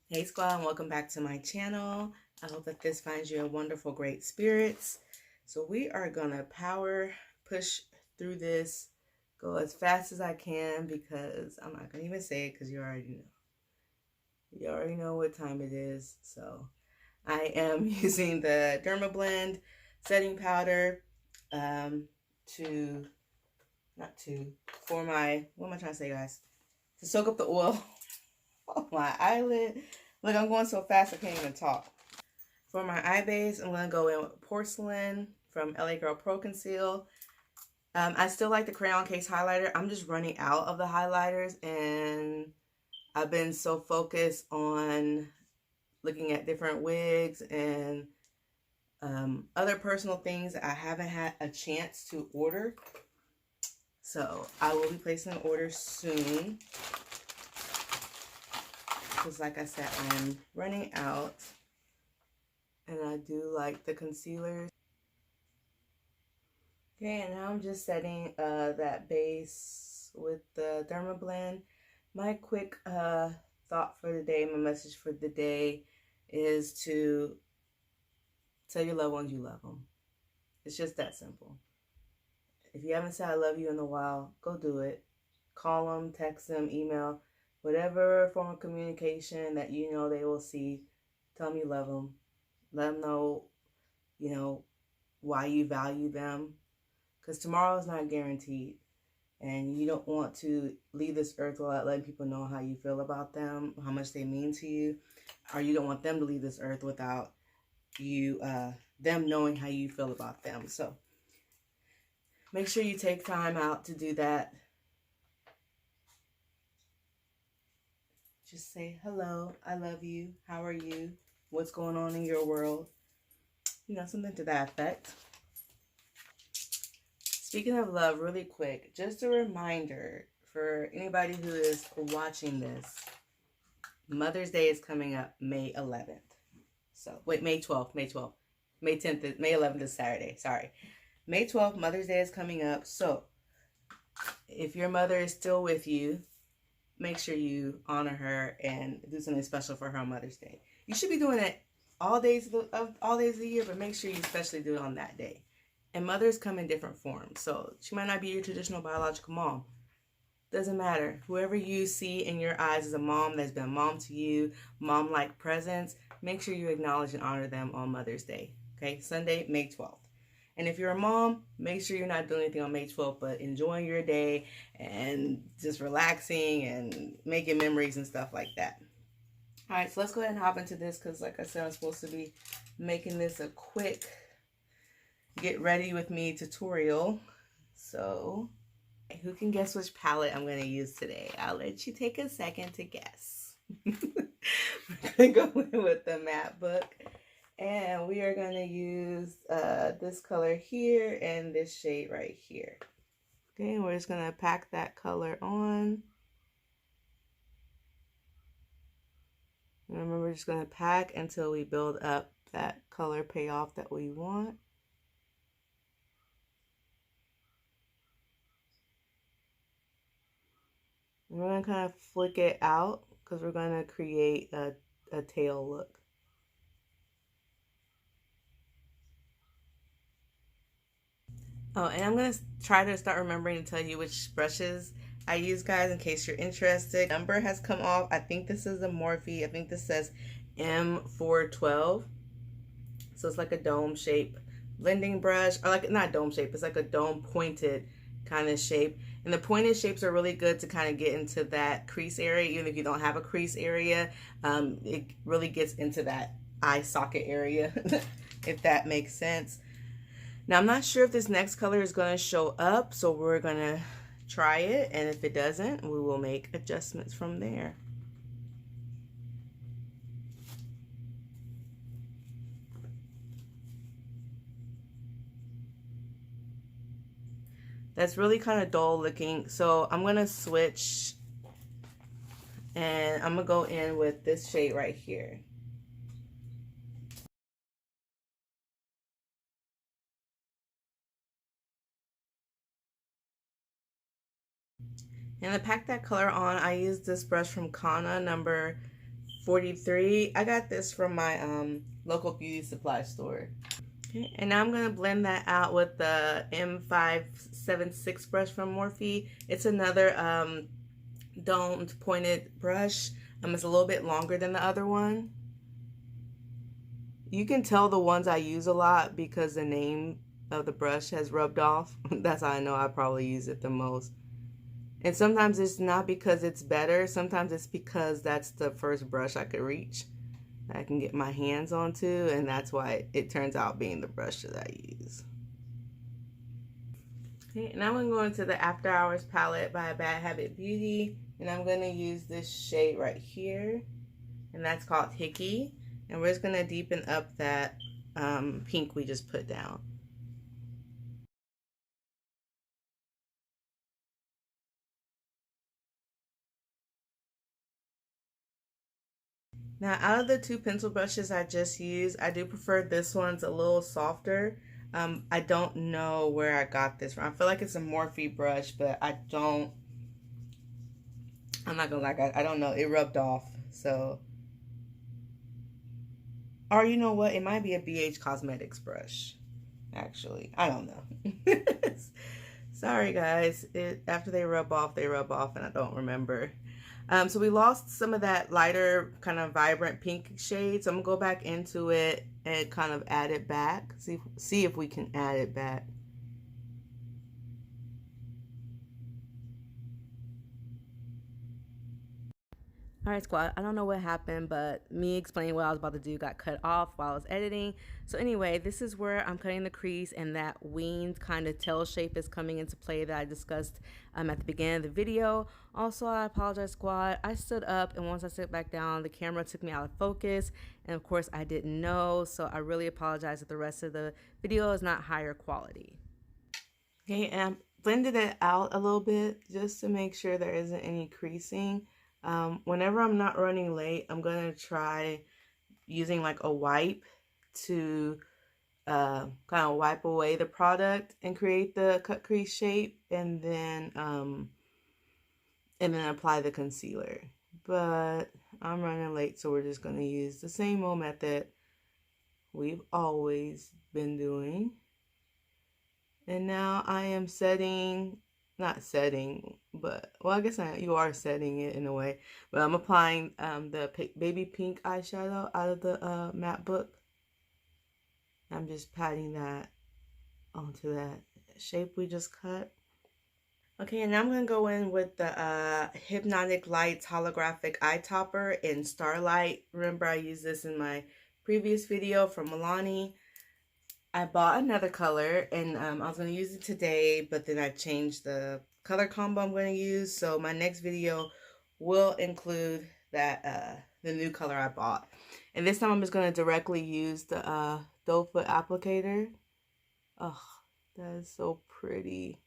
Hey squad, and welcome back to my channel. I hope that this finds you in wonderful, great spirits. So we are gonna push through this, go as fast as I can because I'm not gonna even say it because you already know. You already know what time it is. So I am using the Dermablend setting powder um, to, not to, for my, what am I trying to say, guys? To soak up the oil on my eyelid. Look, I'm going so fast I can't even talk. For my eye base, I'm going to go in with Porcelain from LA Girl Pro Conceal. I still like the crayon case highlighter. I'm just running out of the highlighters, and I've been so focused on looking at different wigs and other personal things that I haven't had a chance to order. So I will be placing an order soon. Because like I said, I'm running out. And I do like the concealers. Okay, and now I'm just setting that base with the Dermablend. My quick thought for the day, my message for the day is to tell your loved ones you love them. It's just that simple. If you haven't said I love you in a while, go do it. Call them, text them, email, whatever form of communication that you know they will see. Tell them you love them. Let them know, why you value them. Because tomorrow is not guaranteed. And you don't want to leave this earth without letting people know how you feel about them, how much they mean to you. Or you don't want them to leave this earth without you, them knowing how you feel about them. So make sure you take time out to do that. Just say, hello, I love you, how are you, what's going on in your world? Something to that effect. Speaking of love, really quick, just a reminder for anybody who is watching this, Mother's Day is coming up May 11th. So, wait, May 12th, May 12th. May 10th, May 11th is Saturday, sorry. May 12th, Mother's Day is coming up. So, if your mother is still with you, make sure you honor her and do something special for her on Mother's Day. You should be doing it all days of the year, but make sure you especially do it on that day. And mothers come in different forms. So she might not be your traditional biological mom. Doesn't matter. Whoever you see in your eyes as a mom that's been a mom to you, mom-like presence, make sure you acknowledge and honor them on Mother's Day. Okay, Sunday, May 12th. And if you're a mom, make sure you're not doing anything on May 12th, but enjoying your day and just relaxing and making memories and stuff like that. All right, so let's go ahead and hop into this because, like I said, I'm supposed to be making this a quick get ready with me tutorial. So who can guess which palette I'm going to use today? I'll let you take a second to guess. We're going to go in with the matte book, and we are going to use this color here and this shade right here. Okay, and we're just going to pack that color on. And remember, we're just going to pack until we build up that color payoff that we want. We're going to kind of flick it out because we're going to create a tail look. Oh, and I'm going to try to start remembering to tell you which brushes I use, guys, in case you're interested. Number has come off. I think this is a Morphe. I think this says M412. So it's like a dome shape blending brush, or like not dome shape, it's like a dome pointed kind of shape. And the pointed shapes are really good to kind of get into that crease area. Even if you don't have a crease area, it really gets into that eye socket area, if that makes sense. Now, I'm not sure if this next color is going to show up, so we're going to try it. And if it doesn't, we will make adjustments from there. That's really kind of dull looking. So I'm going to switch, and I'm going to go in with this shade right here. And to pack that color on, I used this brush from Kana number $43. I got this from my local beauty supply store. Okay, and now I'm going to blend that out with the M576 brush from Morphe. It's another domed pointed brush. It's a little bit longer than the other one. You can tell the ones I use a lot because the name of the brush has rubbed off. That's how I know I probably use it the most. And sometimes it's not because it's better. Sometimes it's because that's the first brush I could reach, that I can get my hands onto, and that's why it turns out being the brush that I use. Okay, now I'm going to go into the After Hours palette by Bad Habit Beauty, and I'm going to use this shade right here, and that's called Hickey. And we're just going to deepen up that pink we just put down. Now, out of the two pencil brushes I just used, I do prefer this one's a little softer. I don't know where I got this from. I feel like it's a Morphe brush, but I'm not gonna lie, I don't know. It rubbed off, so. Or you know what? It might be a BH Cosmetics brush, actually. I don't know. Sorry, guys. After they rub off, and I don't remember. So we lost some of that lighter kind of vibrant pink shade. So I'm gonna go back into it and kind of add it back. See if we can add it back. All right, squad, I don't know what happened, but me explaining what I was about to do got cut off while I was editing. So anyway, this is where I'm cutting the crease, and that winged kind of tail shape is coming into play that I discussed at the beginning of the video. Also, I apologize, squad. I stood up, and once I sit back down, the camera took me out of focus, and of course, I didn't know, so I really apologize if the rest of the video is not higher quality. Okay, and I blended it out a little bit just to make sure there isn't any creasing. Whenever I'm not running late, I'm going to try using like a wipe to kind of wipe away the product and create the cut crease shape, and then apply the concealer. But I'm running late, so we're just going to use the same old method we've always been doing. And now I am not setting, but, well, I guess you are setting it in a way, but I'm applying the baby pink eyeshadow out of the matte book. I'm just patting that onto that shape we just cut. Okay, and now I'm going to go in with the Hypnotic Lights Holographic Eye Topper in Starlight. Remember, I used this in my previous video from Milani. I bought another color, and I was going to use it today, but then I changed the color combo I'm going to use. So my next video will include that the new color I bought. And this time I'm just going to directly use the doe foot applicator. Oh, that is so pretty.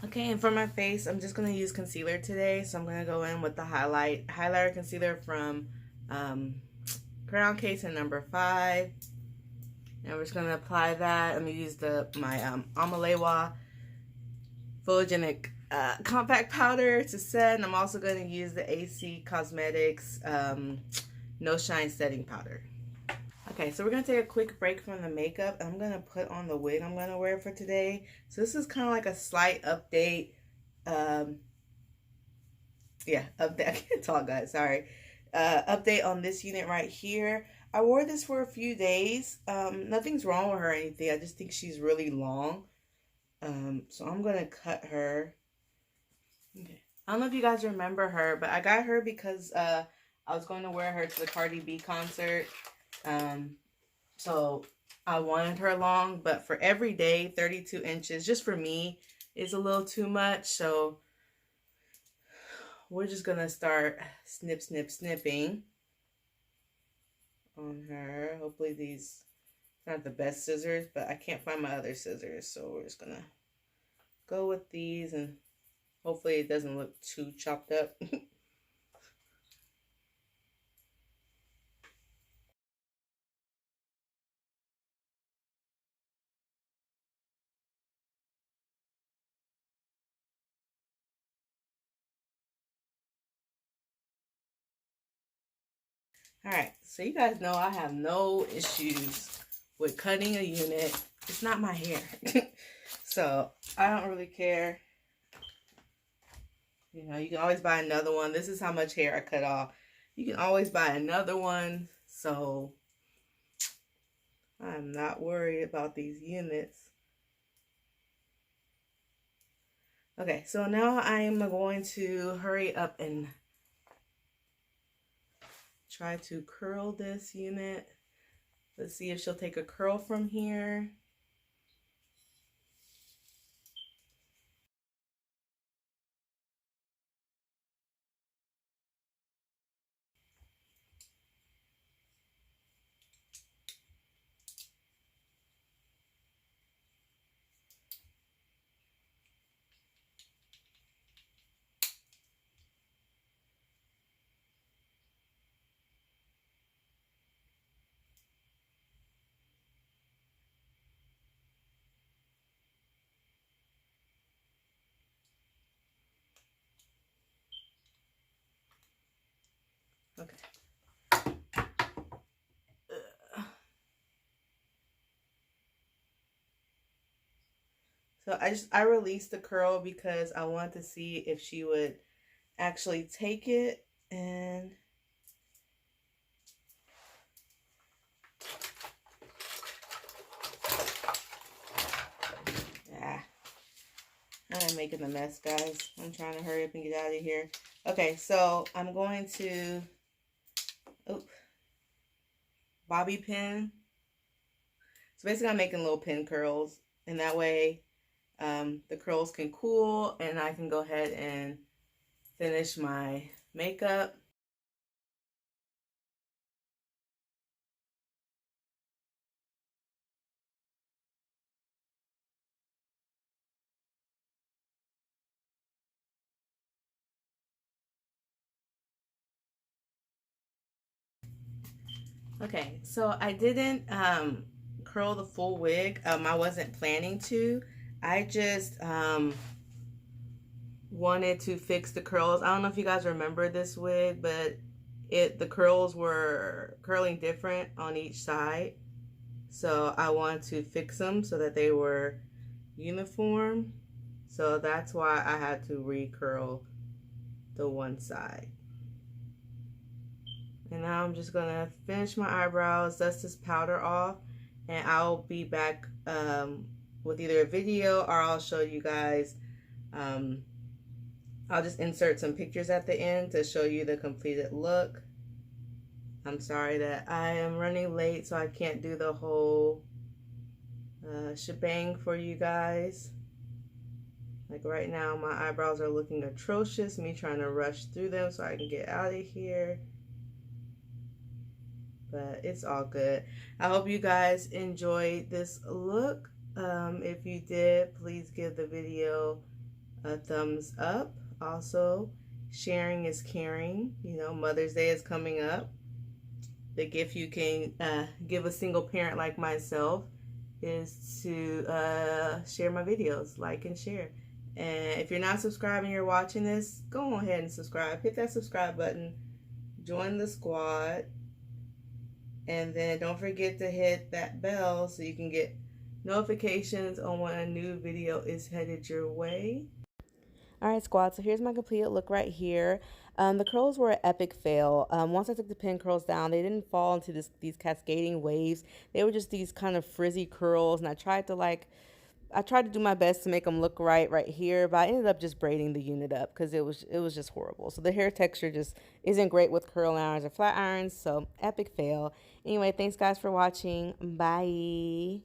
Okay, and for my face, I'm just going to use concealer today. So I'm going to go in with the highlighter concealer from Crown Case in number 5. And we're just going to apply that. I'm going to use my Amalewa Photogenic Compact Powder to set. And I'm also going to use the AC Cosmetics No Shine Setting Powder. Okay, so we're going to take a quick break from the makeup. I'm going to put on the wig I'm going to wear for today. So this is kind of like a slight update. Update. I can't talk, guys. Sorry. Update on this unit right here. I wore this for a few days. Nothing's wrong with her or anything. I just think she's really long. So I'm going to cut her. Okay. I don't know if you guys remember her, but I got her because I was going to wear her to the Cardi B concert. So I wanted her long, but for every day, 32 inches, just for me, is a little too much. So we're just going to start snipping on her. Hopefully these are not the best scissors, but I can't find my other scissors. So we're just going to go with these, and hopefully it doesn't look too chopped up. All right, so you guys know I have no issues with cutting a unit. It's not my hair. So I don't really care. You know, you can always buy another one. This is how much hair I cut off. You can always buy another one. So I'm not worried about these units. Okay, so now I am going to hurry up and try to curl this unit. Let's see if she'll take a curl from here. Okay. So I released the curl because I wanted to see if she would actually take it. And yeah, I'm making a mess, guys. I'm trying to hurry up and get out of here. Okay, so I'm going to bobby pin. So basically I'm making little pin curls, and that way the curls can cool and I can go ahead and finish my makeup. Okay, so I didn't curl the full wig. I wasn't planning to. I just wanted to fix the curls. I don't know if you guys remember this wig, but the curls were curling different on each side. So I wanted to fix them so that they were uniform. So that's why I had to recurl the one side. And now I'm just gonna finish my eyebrows, dust this powder off, and I'll be back with either a video or I'll show you guys. I'll just insert some pictures at the end to show you the completed look. I'm sorry that I am running late, so I can't do the whole shebang for you guys. Like right now, my eyebrows are looking atrocious, me trying to rush through them so I can get out of here. But it's all good. I hope you guys enjoyed this look. If you did, please give the video a thumbs up. Also, sharing is caring. You know, Mother's Day is coming up. The gift you can give a single parent like myself is to share my videos, like and share. And if you're not subscribed and you're watching this, go ahead and subscribe. Hit that subscribe button. Join the squad. And then don't forget to hit that bell so you can get notifications on when a new video is headed your way. All right, squad, so here's my completed look right here. The curls were an epic fail. Once I took the pin curls down, they didn't fall into these cascading waves. They were just these kind of frizzy curls, and I tried to do my best to make them look right here, but I ended up just braiding the unit up because it was just horrible. So the hair texture just isn't great with curl irons or flat irons, so epic fail. Anyway, thanks guys for watching. Bye.